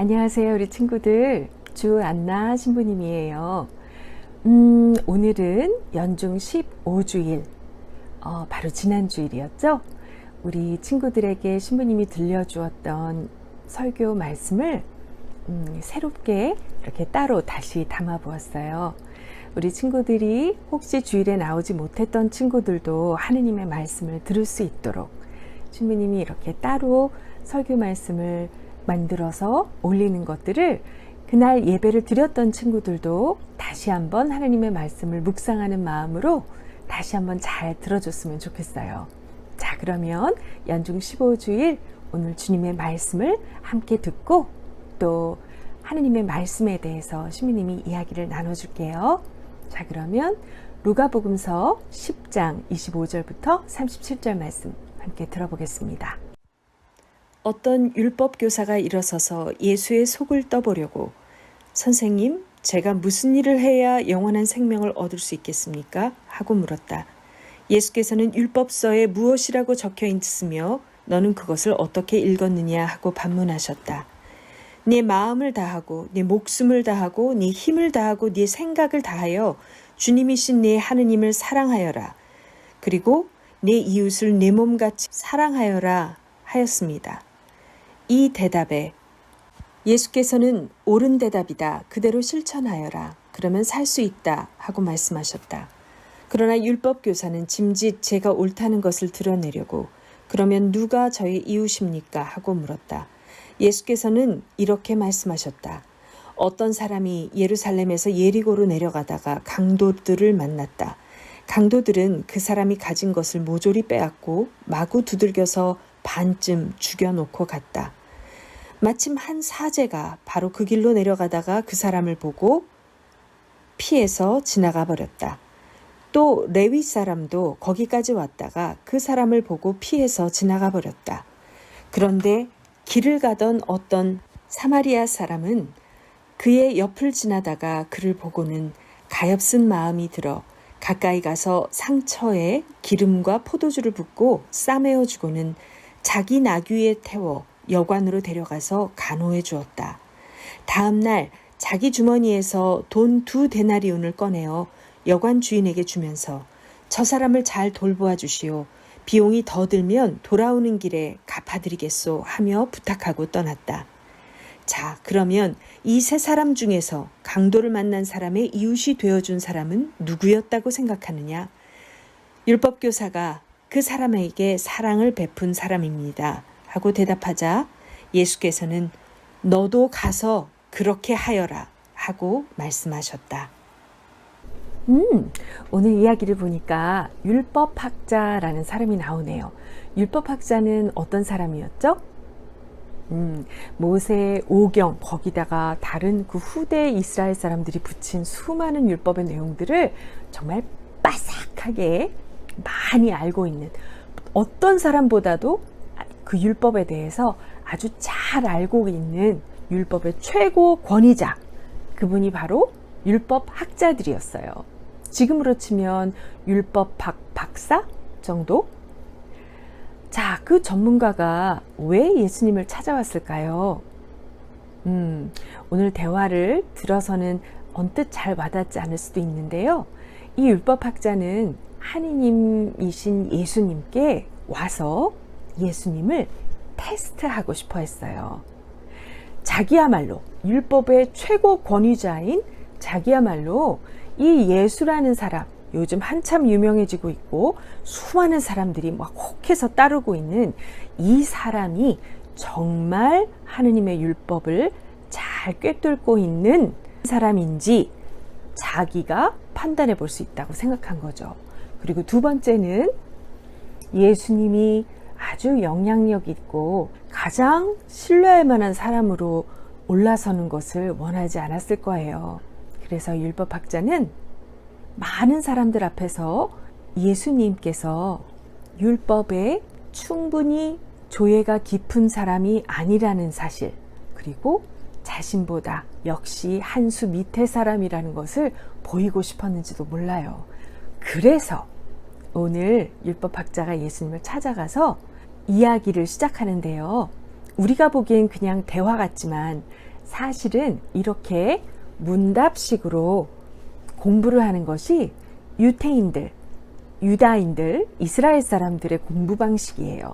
안녕하세요, 우리 친구들. 주안나 신부님이에요. 오늘은 연중 15주일, 바로 지난 주일이었죠? 우리 친구들에게 신부님이 들려주었던 설교 말씀을 새롭게 이렇게 따로 다시 담아 보았어요. 우리 친구들이 혹시 주일에 나오지 못했던 친구들도 하느님의 말씀을 들을 수 있도록 신부님이 이렇게 따로 설교 말씀을 만들어서 올리는 것들을 그날 예배를 드렸던 친구들도 다시 한번 하나님의 말씀을 묵상하는 마음으로 다시 한번 잘 들어줬으면 좋겠어요. 자, 그러면 연중 15주일 오늘 주님의 말씀을 함께 듣고 또 하나님의 말씀에 대해서 신부님이 이야기를 나눠줄게요. 자, 그러면 루가복음서 10장 25절부터 37절 말씀 함께 들어보겠습니다. 어떤 율법교사가 일어서서 예수의 속을 떠보려고 선생님, 제가 무슨 일을 해야 영원한 생명을 얻을 수 있겠습니까? 하고 물었다. 예수께서는 율법서에 무엇이라고 적혀 있으며 너는 그것을 어떻게 읽었느냐 하고 반문하셨다. 네 마음을 다하고 네 목숨을 다하고 네 힘을 다하고 네 생각을 다하여 주님이신 네 하느님을 사랑하여라. 그리고 네 이웃을 내 몸같이 사랑하여라 하였습니다. 이 대답에 예수께서는 옳은 대답이다. 그대로 실천하여라. 그러면 살 수 있다. 하고 말씀하셨다. 그러나 율법교사는 짐짓 제가 옳다는 것을 드러내려고 그러면 누가 저의 이웃입니까? 하고 물었다. 예수께서는 이렇게 말씀하셨다. 어떤 사람이 예루살렘에서 예리고로 내려가다가 강도들을 만났다. 강도들은 그 사람이 가진 것을 모조리 빼앗고 마구 두들겨서 반쯤 죽여놓고 갔다. 마침 한 사제가 바로 그 길로 내려가다가 그 사람을 보고 피해서 지나가 버렸다. 또 레위 사람도 거기까지 왔다가 그 사람을 보고 피해서 지나가 버렸다. 그런데 길을 가던 어떤 사마리아 사람은 그의 옆을 지나다가 그를 보고는 가엾은 마음이 들어 가까이 가서 상처에 기름과 포도주를 붓고 싸매어 주고는 자기 나귀에 태워 여관으로 데려가서 간호해 주었다. 다음 날 자기 주머니에서 돈 2데나리온을 꺼내어 여관 주인에게 주면서 저 사람을 잘 돌보아 주시오. 비용이 더 들면 돌아오는 길에 갚아드리겠소 하며 부탁하고 떠났다. 자, 그러면 이 세 사람 중에서 강도를 만난 사람의 이웃이 되어준 사람은 누구였다고 생각하느냐? 율법교사가 그 사람에게 사랑을 베푼 사람입니다. 하고 대답하자 예수께서는 너도 가서 그렇게 하여라 하고 말씀하셨다. 오늘 이야기를 보니까 율법학자라는 사람이 나오네요. 율법학자는 어떤 사람이었죠? 모세 오경 거기다가 다른 그 후대 이스라엘 사람들이 붙인 수많은 율법의 내용들을 정말 빠삭하게 많이 알고 있는 어떤 사람보다도 그 율법에 대해서 아주 잘 알고 있는 율법의 최고 권위자, 그분이 바로 율법학자들이었어요. 지금으로 치면 율법학 박사 정도? 자, 그 전문가가 왜 예수님을 찾아왔을까요? 오늘 대화를 들어서는 언뜻 잘 와닿지 않을 수도 있는데요. 이 율법학자는 하느님이신 예수님께 와서 예수님을 테스트하고 싶어 했어요. 자기야말로 율법의 최고 권위자인 자기야말로 이 예수라는 사람, 요즘 한참 유명해지고 있고 수많은 사람들이 막 혹해서 따르고 있는 이 사람이 정말 하느님의 율법을 잘 꿰뚫고 있는 사람인지 자기가 판단해 볼 수 있다고 생각한 거죠. 그리고 두 번째는 예수님이 아주 영향력 있고 가장 신뢰할 만한 사람으로 올라서는 것을 원하지 않았을 거예요. 그래서 율법학자는 많은 사람들 앞에서 예수님께서 율법에 충분히 조예가 깊은 사람이 아니라는 사실, 그리고 자신보다 역시 한 수 밑의 사람이라는 것을 보이고 싶었는지도 몰라요. 그래서 오늘 율법학자가 예수님을 찾아가서 이야기를 시작하는데요. 우리가 보기엔 그냥 대화 같지만 사실은 이렇게 문답식으로 공부를 하는 것이 유대인들, 유다인들, 이스라엘 사람들의 공부 방식이에요.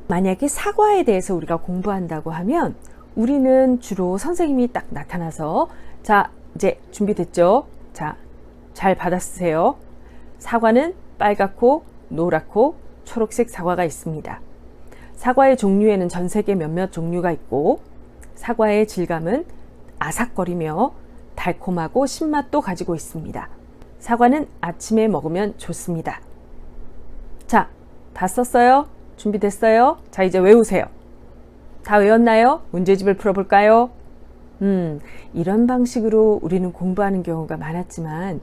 만약에 사과에 대해서 우리가 공부한다고 하면 우리는 주로 선생님이 딱 나타나서 자, 이제 준비됐죠? 자, 잘 받아쓰세요. 사과는 빨갛고 노랗고 초록색 사과가 있습니다. 사과의 종류에는 전 세계 몇몇 종류가 있고 사과의 질감은 아삭거리며 달콤하고 신맛도 가지고 있습니다. 사과는 아침에 먹으면 좋습니다. 자, 다 썼어요? 준비됐어요? 자, 이제 외우세요. 다 외웠나요? 문제집을 풀어볼까요? 이런 방식으로 우리는 공부하는 경우가 많았지만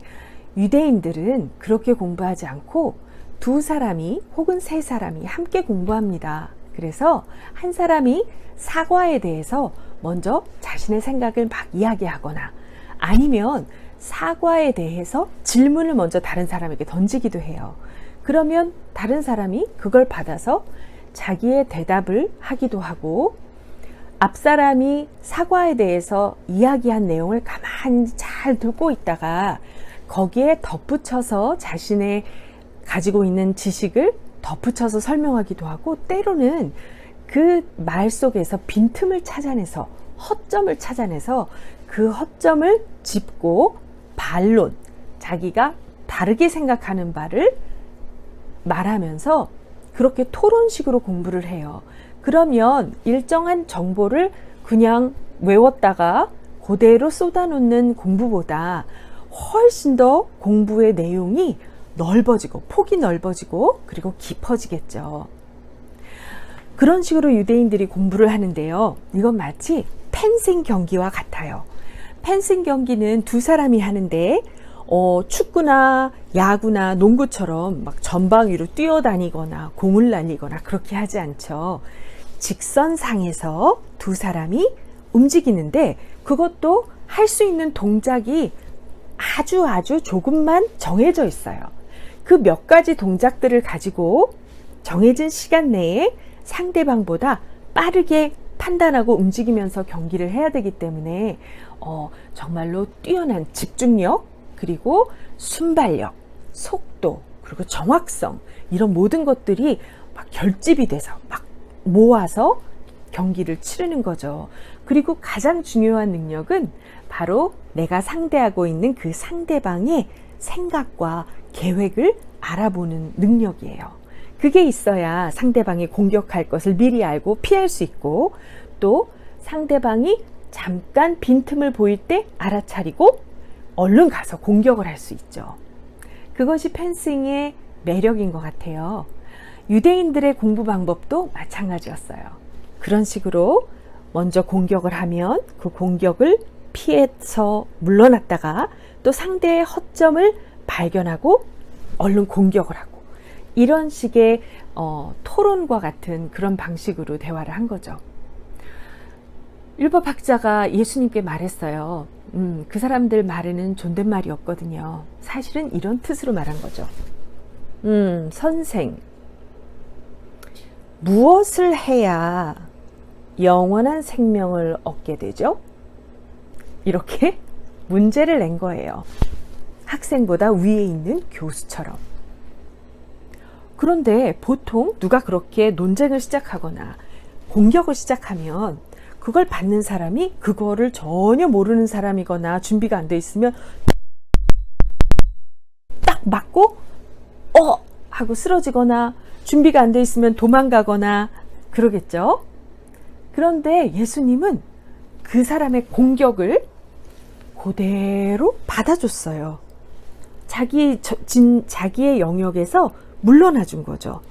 유대인들은 그렇게 공부하지 않고 두 사람이 혹은 세 사람이 함께 공부합니다. 그래서 한 사람이 사과에 대해서 먼저 자신의 생각을 막 이야기하거나 아니면 사과에 대해서 질문을 먼저 다른 사람에게 던지기도 해요. 그러면 다른 사람이 그걸 받아서 자기의 대답을 하기도 하고 앞 사람이 사과에 대해서 이야기한 내용을 가만히 잘 듣고 있다가 거기에 덧붙여서 자신의 가지고 있는 지식을 덧붙여서 설명하기도 하고 때로는 그 말 속에서 빈틈을 찾아내서 허점을 찾아내서 그 허점을 짚고 반론, 자기가 다르게 생각하는 바를 말하면서 그렇게 토론식으로 공부를 해요. 그러면 일정한 정보를 그냥 외웠다가 그대로 쏟아놓는 공부보다 훨씬 더 공부의 내용이 넓어지고 폭이 넓어지고 그리고 깊어지겠죠. 그런 식으로 유대인들이 공부를 하는데요. 이건 마치 펜싱 경기와 같아요. 펜싱 경기는 두 사람이 하는데 축구나 야구나 농구처럼 막 전방 위로 뛰어다니거나 공을 날리거나 그렇게 하지 않죠. 직선상에서 두 사람이 움직이는데 그것도 할 수 있는 동작이 아주 조금만 정해져 있어요. 그 몇 가지 동작들을 가지고 정해진 시간 내에 상대방보다 빠르게 판단하고 움직이면서 경기를 해야 되기 때문에 정말로 뛰어난 집중력 그리고 순발력, 속도 그리고 정확성 이런 모든 것들이 막 결집이 돼서 막 모아서 경기를 치르는 거죠. 그리고 가장 중요한 능력은 바로 내가 상대하고 있는 그 상대방의 생각과 계획을 알아보는 능력이에요. 그게 있어야 상대방이 공격할 것을 미리 알고 피할 수 있고 또 상대방이 잠깐 빈틈을 보일 때 알아차리고 얼른 가서 공격을 할 수 있죠. 그것이 펜싱의 매력인 것 같아요. 유대인들의 공부 방법도 마찬가지였어요. 그런 식으로 먼저 공격을 하면 그 공격을 피해서 물러났다가 또 상대의 허점을 발견하고 얼른 공격을 하고 이런 식의 토론과 같은 그런 방식으로 대화를 한 거죠. 율법학자가 예수님께 말했어요. 그 사람들 말에는 존댓말이 없거든요. 사실은 이런 뜻으로 말한 거죠. 선생, 무엇을 해야 영원한 생명을 얻게 되죠? 이렇게 문제를 낸 거예요. 학생보다 위에 있는 교수처럼. 그런데 보통 누가 그렇게 논쟁을 시작하거나 공격을 시작하면 그걸 받는 사람이 그거를 전혀 모르는 사람이거나 준비가 안 돼 있으면 딱 맞고 하고 쓰러지거나 준비가 안 돼 있으면 도망가거나 그러겠죠. 그런데 예수님은 그 사람의 공격을 그대로 받아줬어요. 자기의 영역에서 물러나 준 거죠.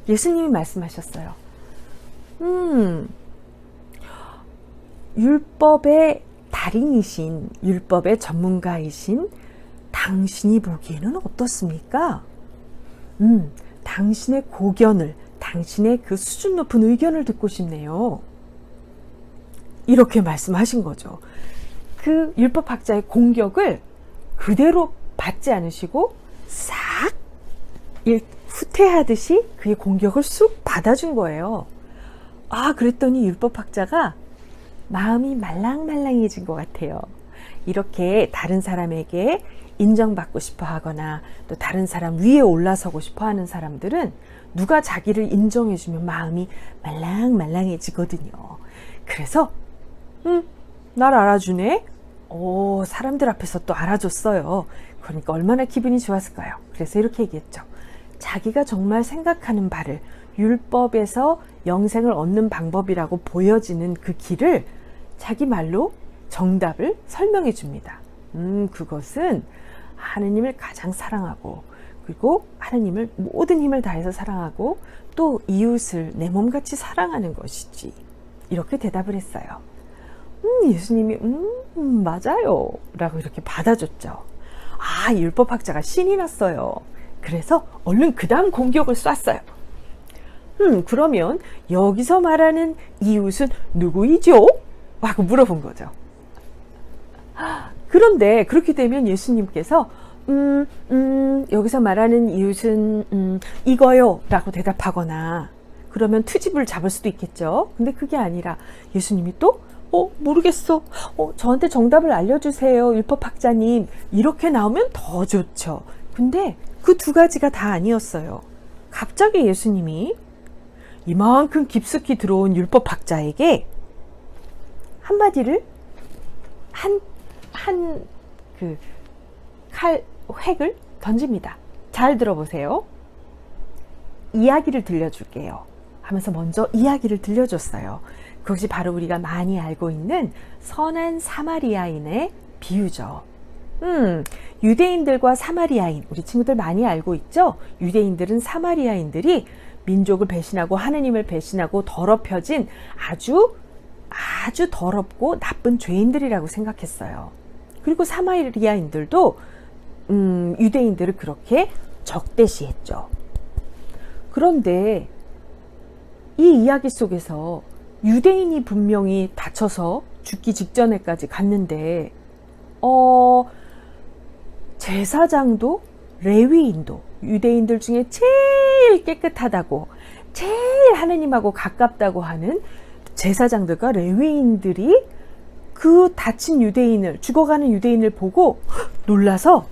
예수님이 말씀하셨어요. 율법의 달인이신, 율법의 전문가이신 당신이 보기에는 어떻습니까? 당신의 고견을, 당신의 그 수준 높은 의견을 듣고 싶네요. 이렇게 말씀하신 거죠. 그 율법학자의 공격을 그대로 받지 않으시고 싹 후퇴하듯이 그의 공격을 쑥 받아준 거예요. 그랬더니 율법학자가 마음이 말랑말랑해진 것 같아요. 이렇게 다른 사람에게 인정받고 싶어 하거나 또 다른 사람 위에 올라서고 싶어 하는 사람들은 누가 자기를 인정해주면 마음이 말랑말랑해지거든요. 그래서 날 알아주네? 사람들 앞에서 또 알아줬어요. 그러니까 얼마나 기분이 좋았을까요? 그래서 이렇게 얘기했죠. 자기가 정말 생각하는 바를 율법에서 영생을 얻는 방법이라고 보여지는 그 길을 자기 말로 정답을 설명해 줍니다. 그것은 하느님을 가장 사랑하고 그리고 하느님을 모든 힘을 다해서 사랑하고 또 이웃을 내 몸같이 사랑하는 것이지. 이렇게 대답을 했어요. 예수님이 맞아요 라고 이렇게 받아줬죠. 율법학자가 신이 났어요. 그래서 얼른 그 다음 공격을 쐈어요. 그러면 여기서 말하는 이웃은 누구이죠? 하고 물어본 거죠. 그런데 그렇게 되면 예수님께서 여기서 말하는 이웃은 이거요 라고 대답하거나 그러면 트집을 잡을 수도 있겠죠. 근데 그게 아니라 예수님이 또 모르겠어. 저한테 정답을 알려주세요. 율법학자님. 이렇게 나오면 더 좋죠. 근데 그 두 가지가 다 아니었어요. 갑자기 예수님이 이만큼 깊숙이 들어온 율법학자에게 한마디를 획을 던집니다. 잘 들어보세요. 이야기를 들려줄게요. 하면서 먼저 이야기를 들려줬어요. 그것이 바로 우리가 많이 알고 있는 선한 사마리아인의 비유죠. 유대인들과 사마리아인, 우리 친구들 많이 알고 있죠? 유대인들은 사마리아인들이 민족을 배신하고 하느님을 배신하고 더럽혀진 아주 더럽고 나쁜 죄인들이라고 생각했어요. 그리고 사마리아인들도 유대인들을 그렇게 적대시했죠. 그런데 이 이야기 속에서 유대인이 분명히 다쳐서 죽기 직전에까지 갔는데 제사장도 레위인도 유대인들 중에 제일 깨끗하다고 제일 하느님하고 가깝다고 하는 제사장들과 레위인들이 그 다친 유대인을 죽어가는 유대인을 보고 놀라서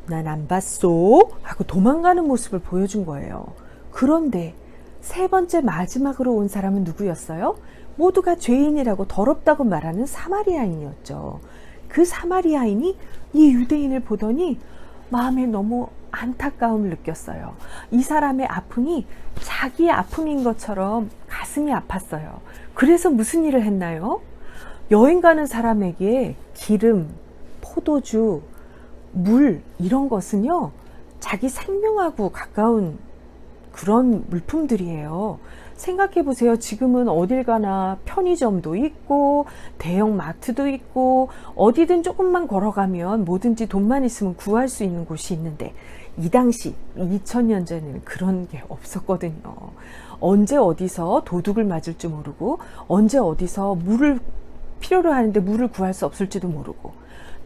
난 안 봤소 하고 도망가는 모습을 보여준 거예요. 그런데 세 번째 마지막으로 온 사람은 누구였어요? 모두가 죄인이라고 더럽다고 말하는 사마리아인이었죠. 그 사마리아인이 이 유대인을 보더니 마음에 너무 안타까움을 느꼈어요. 이 사람의 아픔이 자기의 아픔인 것처럼 가슴이 아팠어요. 그래서 무슨 일을 했나요? 여행 가는 사람에게 기름, 포도주, 물 이런 것은요 자기 생명하고 가까운 그런 물품들이에요. 생각해 보세요. 지금은 어딜 가나 편의점도 있고 대형 마트도 있고 어디든 조금만 걸어가면 뭐든지 돈만 있으면 구할 수 있는 곳이 있는데 이 당시 2000년 전에는 그런 게 없었거든요. 언제 어디서 도둑을 맞을지 모르고 언제 어디서 물을 필요로 하는데 물을 구할 수 없을지도 모르고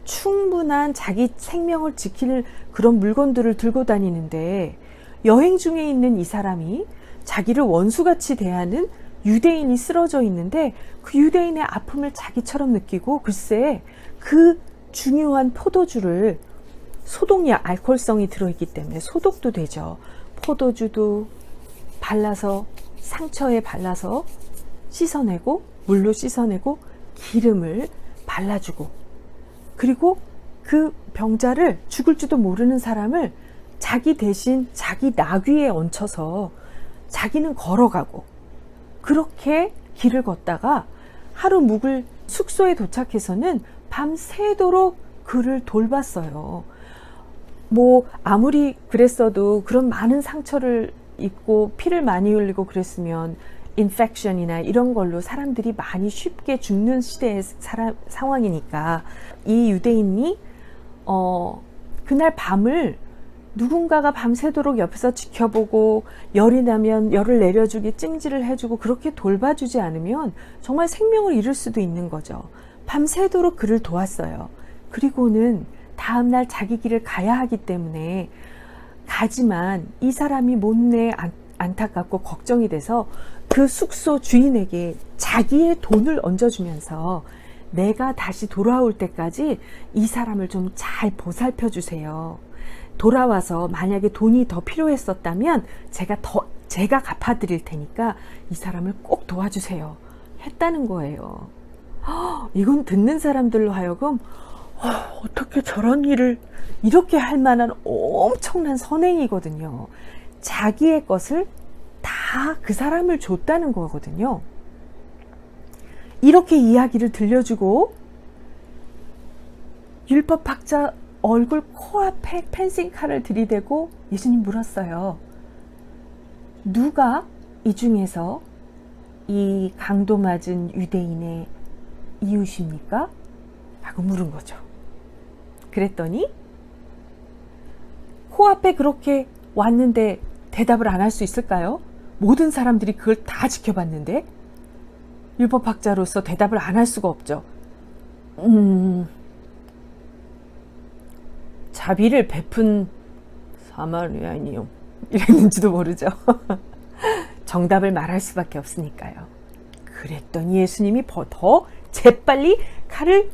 충분한 자기 생명을 지킬 그런 물건들을 들고 다니는데 여행 중에 있는 이 사람이 자기를 원수같이 대하는 유대인이 쓰러져 있는데 그 유대인의 아픔을 자기처럼 느끼고 글쎄 그 중요한 포도주를 소독약, 알코올성이 들어있기 때문에 소독도 되죠. 포도주도 발라서 상처에 발라서 씻어내고 물로 씻어내고 기름을 발라주고 그리고 그 병자를 죽을지도 모르는 사람을 자기 대신 자기 나귀에 얹혀서 자기는 걸어가고 그렇게 길을 걷다가 하루 묵을 숙소에 도착해서는 밤새도록 그를 돌봤어요. 뭐 아무리 그랬어도 그런 많은 상처를 입고 피를 많이 흘리고 그랬으면 인펙션이나 이런 걸로 사람들이 많이 쉽게 죽는 시대의 상황이니까 이 유대인이 그날 밤을 누군가가 밤새도록 옆에서 지켜보고 열이 나면 열을 내려주기 찜질을 해주고 그렇게 돌봐주지 않으면 정말 생명을 잃을 수도 있는 거죠. 밤새도록 그를 도왔어요. 그리고는 다음날 자기 길을 가야 하기 때문에 가지만 이 사람이 못내 안타깝고 걱정이 돼서 그 숙소 주인에게 자기의 돈을 얹어주면서 내가 다시 돌아올 때까지 이 사람을 좀 잘 보살펴 주세요. 돌아와서 만약에 돈이 더 필요했었다면 제가 갚아드릴 테니까 이 사람을 꼭 도와주세요. 했다는 거예요. 이건 듣는 사람들로 하여금 어떻게 저런 일을 이렇게 할 만한 엄청난 선행이거든요. 자기의 것을 다 그 사람을 줬다는 거거든요. 이렇게 이야기를 들려주고 율법학자 얼굴 코앞에 펜싱칼을 들이대고 예수님 물었어요. 누가 이 중에서 이 강도 맞은 유대인의 이웃입니까? 라고 물은 거죠. 그랬더니 코앞에 그렇게 왔는데 대답을 안 할 수 있을까요? 모든 사람들이 그걸 다 지켜봤는데 율법학자로서 대답을 안 할 수가 없죠. 자비를 베푼 사마리아인이요. 이랬는지도 모르죠. 정답을 말할 수밖에 없으니까요. 그랬더니 예수님이 더 재빨리 칼을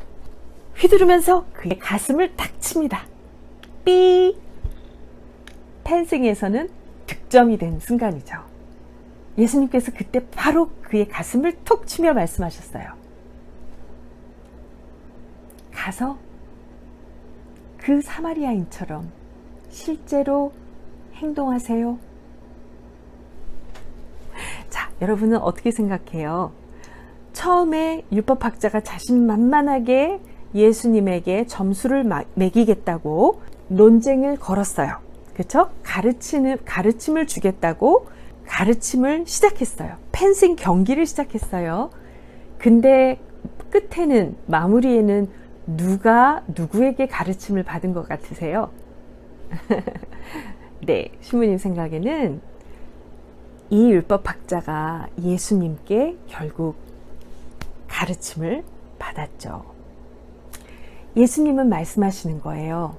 휘두르면서 그의 가슴을 탁 칩니다. 삐! 펜싱에서는 득점이 된 순간이죠. 예수님께서 그때 바로 그의 가슴을 툭 치며 말씀하셨어요. 가서 그 사마리아인처럼 실제로 행동하세요. 자, 여러분은 어떻게 생각해요? 처음에 율법학자가 자신만만하게 예수님에게 점수를 매기겠다고 논쟁을 걸었어요. 그렇죠? 가르침을 주겠다고 가르침을 시작했어요. 펜싱 경기를 시작했어요. 근데 끝에는, 마무리에는 누가 누구에게 가르침을 받은 것 같으세요? 네, 신부님 생각에는 이 율법학자가 예수님께 결국 가르침을 받았죠. 예수님은 말씀하시는 거예요.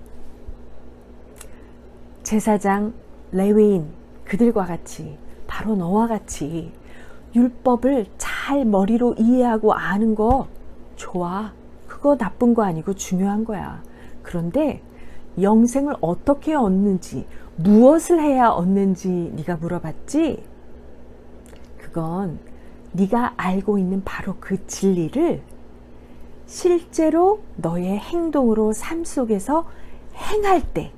제사장, 레위인, 그들과 같이, 바로 너와 같이 율법을 잘 머리로 이해하고 아는 거 좋아. 그거 나쁜 거 아니고 중요한 거야. 그런데 영생을 어떻게 얻는지, 무엇을 해야 얻는지 네가 물어봤지? 그건 네가 알고 있는 바로 그 진리를 실제로 너의 행동으로 삶 속에서 행할 때,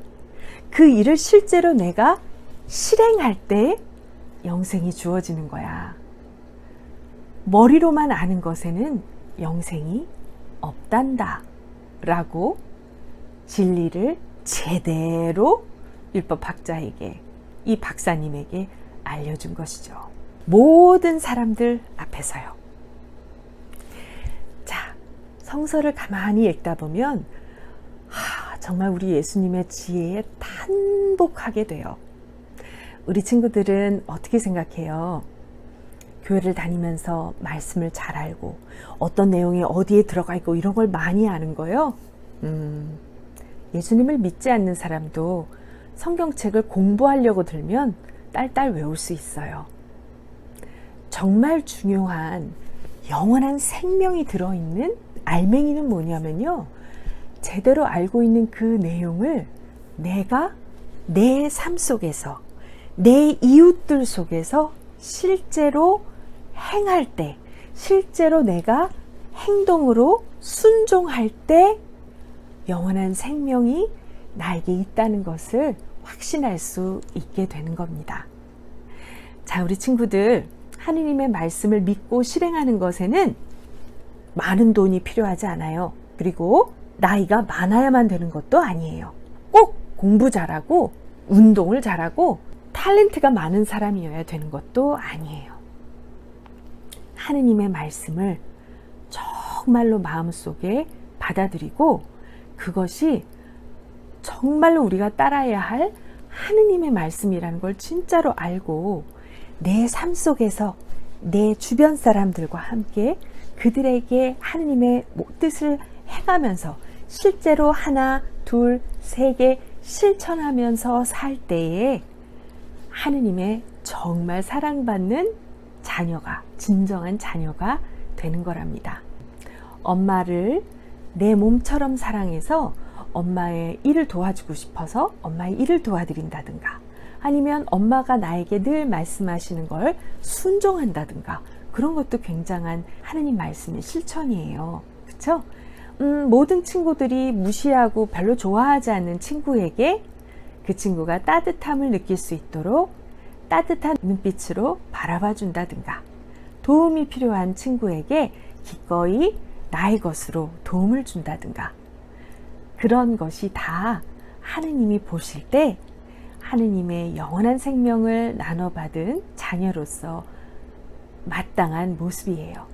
그 일을 실제로 내가 실행할 때 영생이 주어지는 거야. 머리로만 아는 것에는 영생이 없단다 라고 진리를 제대로 율법학자에게, 이 박사님에게 알려준 것이죠. 모든 사람들 앞에서요. 자, 성서를 가만히 읽다 보면 정말 우리 예수님의 지혜에 탄복하게 돼요. 우리 친구들은 어떻게 생각해요? 교회를 다니면서 말씀을 잘 알고 어떤 내용이 어디에 들어가 있고 이런 걸 많이 아는 거요? 예수님을 믿지 않는 사람도 성경책을 공부하려고 들면 딸딸 외울 수 있어요. 정말 중요한 영원한 생명이 들어있는 알맹이는 뭐냐면요, 제대로 알고 있는 그 내용을 내가 내 삶 속에서, 내 이웃들 속에서 실제로 행할 때, 실제로 내가 행동으로 순종할 때 영원한 생명이 나에게 있다는 것을 확신할 수 있게 되는 겁니다. 자, 우리 친구들, 하느님의 말씀을 믿고 실행하는 것에는 많은 돈이 필요하지 않아요. 그리고 나이가 많아야만 되는 것도 아니에요. 꼭 공부 잘하고 운동을 잘하고 탤런트가 많은 사람이어야 되는 것도 아니에요. 하느님의 말씀을 정말로 마음속에 받아들이고 그것이 정말로 우리가 따라야 할 하느님의 말씀이라는 걸 진짜로 알고 내 삶 속에서 내 주변 사람들과 함께 그들에게 하느님의 뜻을 행하면서 실제로 하나, 둘, 세 개 실천하면서 살 때에 하느님의 정말 사랑받는 자녀가, 진정한 자녀가 되는 거랍니다. 엄마를 내 몸처럼 사랑해서 엄마의 일을 도와주고 싶어서 엄마의 일을 도와드린다든가, 아니면 엄마가 나에게 늘 말씀하시는 걸 순종한다든가, 그런 것도 굉장한 하느님 말씀의 실천이에요. 그렇죠? 모든 친구들이 무시하고 별로 좋아하지 않는 친구에게 그 친구가 따뜻함을 느낄 수 있도록 따뜻한 눈빛으로 바라봐 준다든가, 도움이 필요한 친구에게 기꺼이 나의 것으로 도움을 준다든가, 그런 것이 다 하느님이 보실 때 하느님의 영원한 생명을 나눠받은 자녀로서 마땅한 모습이에요.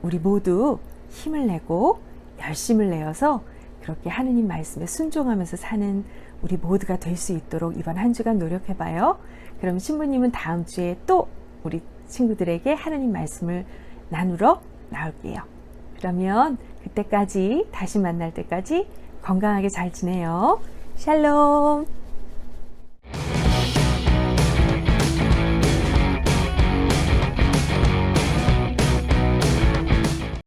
우리 모두 힘을 내고 열심을 내어서 그렇게 하느님 말씀에 순종하면서 사는 우리 모두가 될 수 있도록 이번 한 주간 노력해봐요. 그럼 신부님은 다음 주에 또 우리 친구들에게 하느님 말씀을 나누러 나올게요. 그러면 그때까지, 다시 만날 때까지 건강하게 잘 지내요. 샬롬.